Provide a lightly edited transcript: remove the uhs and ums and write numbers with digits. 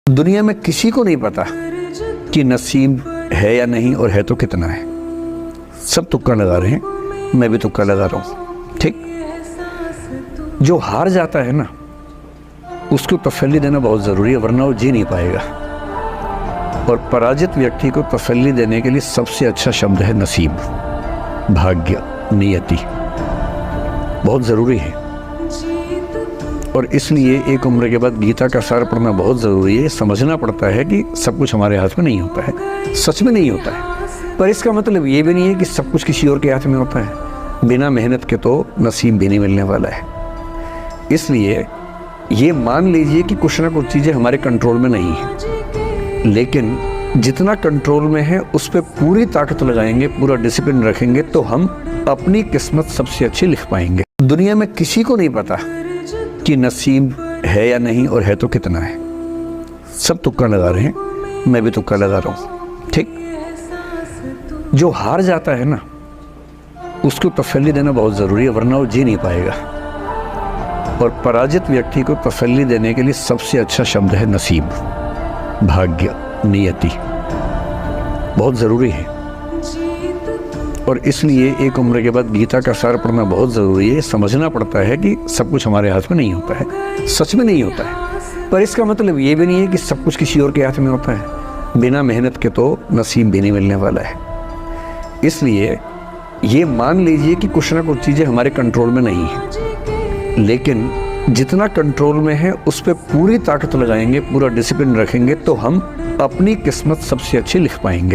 दुनिया में किसी को नहीं पता कि नसीब है या नहीं, और है तो कितना है। सब तुक्का लगा रहे हैं, मैं भी तुक्का लगा रहा हूँ। ठीक, जो हार जाता है ना, उसको तसल्ली देना बहुत ज़रूरी है, वरना वो जी नहीं पाएगा। और पराजित व्यक्ति को तसल्ली देने के लिए सबसे अच्छा शब्द है नसीब, भाग्य, नियति। बहुत ज़रूरी है। और इसलिए एक उम्र के बाद गीता का सार पढ़ना बहुत ज़रूरी है। समझना पड़ता है कि सब कुछ हमारे हाथ में नहीं होता है, सच में नहीं होता है। पर इसका मतलब ये भी नहीं है कि सब कुछ किसी और के हाथ में होता है। बिना मेहनत के तो नसीब भी नहीं मिलने वाला है। इसलिए ये मान लीजिए कि कुछ ना कुछ चीज़ें हमारे कंट्रोल में नहीं है, लेकिन जितना कंट्रोल में है उस पर पूरी ताकत लगाएंगे, पूरा डिसिप्लिन रखेंगे, तो हम अपनी किस्मत सबसे अच्छी लिख पाएंगे। दुनिया में किसी को नहीं पता कि नसीब है या नहीं, और है तो कितना है। सब तुक्का लगा रहे हैं, मैं भी तुक्का लगा रहा हूँ। ठीक, जो हार जाता है ना, उसको तसल्ली देना बहुत ज़रूरी है, वरना वो जी नहीं पाएगा। और पराजित व्यक्ति को तसल्ली देने के लिए सबसे अच्छा शब्द है नसीब, भाग्य, नियति। बहुत ज़रूरी है। और इसलिए एक उम्र के बाद गीता का सार पढ़ना बहुत ज़रूरी है। समझना पड़ता है कि सब कुछ हमारे हाथ में नहीं होता है, सच में नहीं होता है। पर इसका मतलब ये भी नहीं है कि सब कुछ किसी और के हाथ में होता है। बिना मेहनत के तो नसीब भी नहीं मिलने वाला है। इसलिए ये मान लीजिए कि कुछ ना कुछ चीज़ें हमारे कंट्रोल में नहीं है, लेकिन जितना कंट्रोल में है उस पर पूरी ताकत लगाएंगे, पूरा डिसिप्लिन रखेंगे, तो हम अपनी किस्मत सबसे अच्छी लिख पाएंगे।